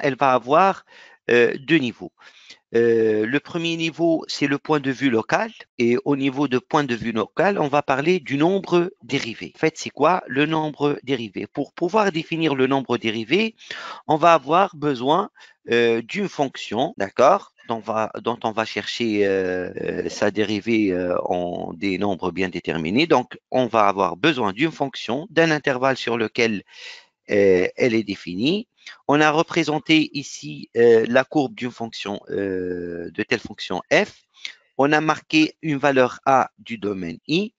elle va avoir deux niveaux. Le premier niveau, c'est le point de vue local. Et au niveau de point de vue local, on va parler du nombre dérivé. En fait, c'est quoi le nombre dérivé? Pour pouvoir définir le nombre dérivé, on va avoir besoin d'une fonction, d'accord, dont on va chercher sa dérivée en des nombres bien déterminés. Donc, on va avoir besoin d'une fonction, d'un intervalle sur lequel elle est définie. On a représenté ici la courbe d'une fonction, de telle fonction f. On a marqué une valeur a du domaine i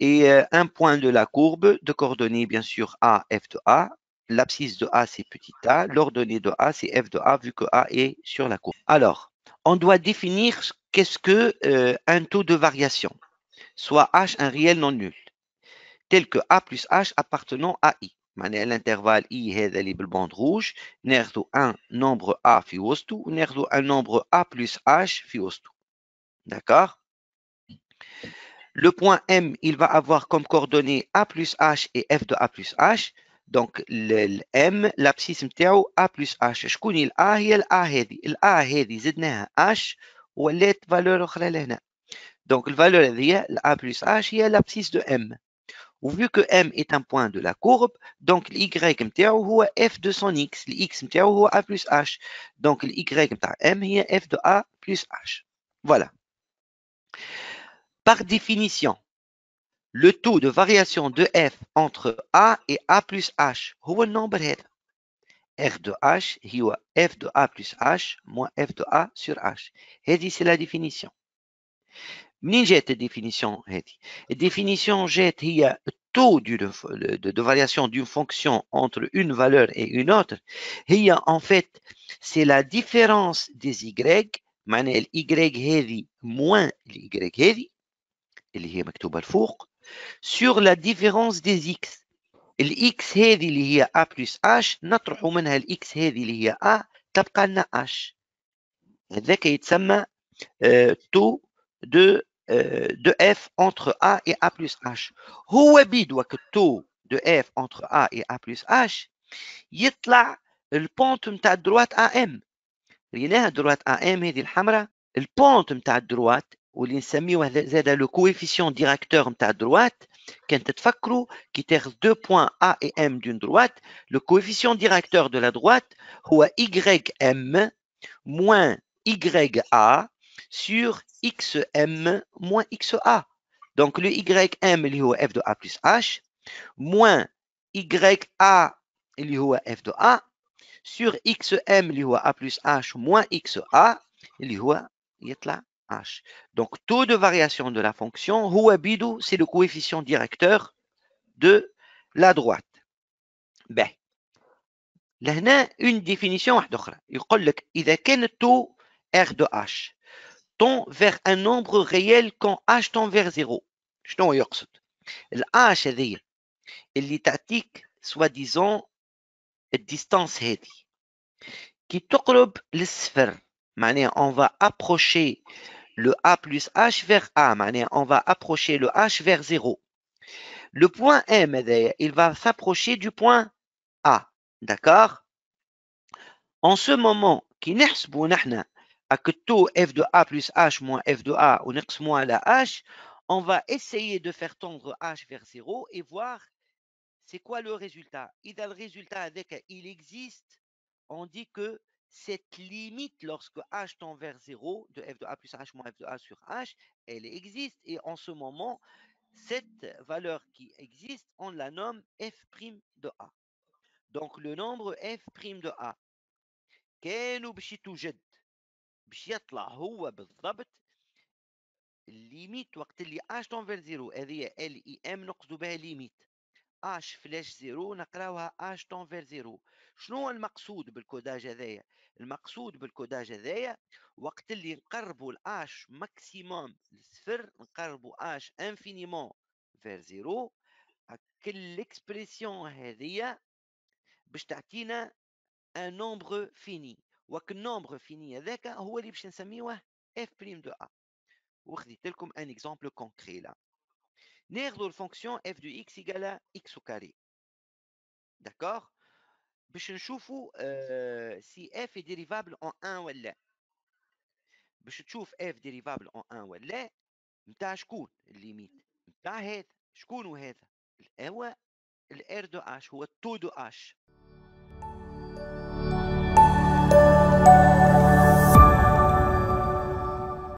et un point de la courbe de coordonnées, bien sûr, a, f de a. L'abscisse de a, c'est petit a. L'ordonnée de a, c'est f de a, vu que a est sur la courbe. Alors, on doit définir qu'est-ce que un taux de variation, soit h un réel non nul, tel que a plus h appartenant à i. معناها l'intervalle i هذا اللي بالباند rouge ناخذوا un nombre a في وسطه وناخذوا un nombre a plus h في وسطه. D'accord? Le point M, il va avoir comme coordonnées A plus H et F de A plus H. Donc, le M, l'abscisse نتاعو A plus H. شكون ال A؟ هي ال A هذه. ال A هذه زدناها H ولات فالور أخرى لهنا. Donc, le valeur هذه ال A plus H هي l'abscisse de M. Vu que M est un point de la courbe, donc le Y نتاعو هو F de son X. Le X نتاعو هو A plus H. Donc, le Y نتاع M هي F de A plus H. Voilà. Par définition, le taux de variation de f entre a et a plus h هو النمبر هذا. R de h هو f de a plus h moins f de a sur h. هذه c'est la définition. منين جات الديفينيسيون هذه؟ الديفينيسيون جات هي taux de variation d'une fonction entre une valeur et une autre. هي en fait c'est la différence des y معناها ال y هذه moins ال y هذه اللي هي مكتوبة الفوق sur la différence des x. الx هذه اللي هي a plus h نطرحوا منها الx هذه اللي هي a تبقى لنا h. هذاك يتسمى taux de f entre a et a plus h. هو بيدوك taux de f entre a et a plus h يطلع البونت نتاع الدروات am. لقيناها الدروات am هذه الحمراء البونت نتاع الدروات واللي نسميوه زاد لو كويفيسيون ديراكتور نتاع الدروات. كان تتفكروا كي تاخذ دو بوين A et M d'une droite, le coefficient directeur de la droite هو YM moins YA sur XM moins XA. Donc le YM اللي هو F de A plus H moins YA اللي هو F de A sur XM اللي هو A plus H moins XA اللي هو يطلع H. Donc, taux de variation de la fonction, هو بيدو, c'est le coefficient directeur de la droite. Ben, لهنا une définition واحدة أخرى. يقول لك إذا كان taux R de H tend vers un nombre réel quand H tend vers 0. شنو يقصد؟ ال H هذه اللي تعطيك soi-disant الديستانس هذه كي تقرب للصفر معناها on va approcher le A plus H vers A, on va approcher le H vers 0. Le point M, il va s'approcher du point A. D'accord? En ce moment, qui نحسبوا نحن que taux f de A plus H moins f de A ou ونقسموا على H, on va essayer de faire tendre H vers 0 et voir c'est quoi le résultat. Et dans le résultat, avec il existe, on dit que cette limite, lorsque h tend vers 0, de f de a plus h moins f de a sur h, elle existe. Et en ce moment, cette valeur qui existe, on la nomme f' de a. Donc le nombre f' de a, كانوا باش يتوجد باش يطلع هو بالضبط الليميت وقت اللي h tend vers 0 هذه ال اي ام نقصدوا بها ليميت h فلاش 0 نقراوها h tend vers 0. شنو هو المقصود بالكوداج هذايا؟ المقصود بالكوداج هذايا وقت اللي نقربوا ال h ماكسيموم للصفر نقربوا h انفينيمون vers 0 كل الاكسبريسيون هذيا باش تعطينا ان نومبر فيني وك النومبر فيني هذاك هو اللي باش نسميوه f' de a. وخذيت لكم ان اكزومبل كونكري لا. ناخذوا الفونكسيون f de x égale à x au carré. D'accord? باش نشوفوا سي اف ديريفابل اون 1 ولا لا. باش تشوف اف ديريفابل اون 1 ولا لا، نتاع شكون الليميت؟ نتاع هذا. شكون هذا؟ هو الار دو اش، هو التو دو اش.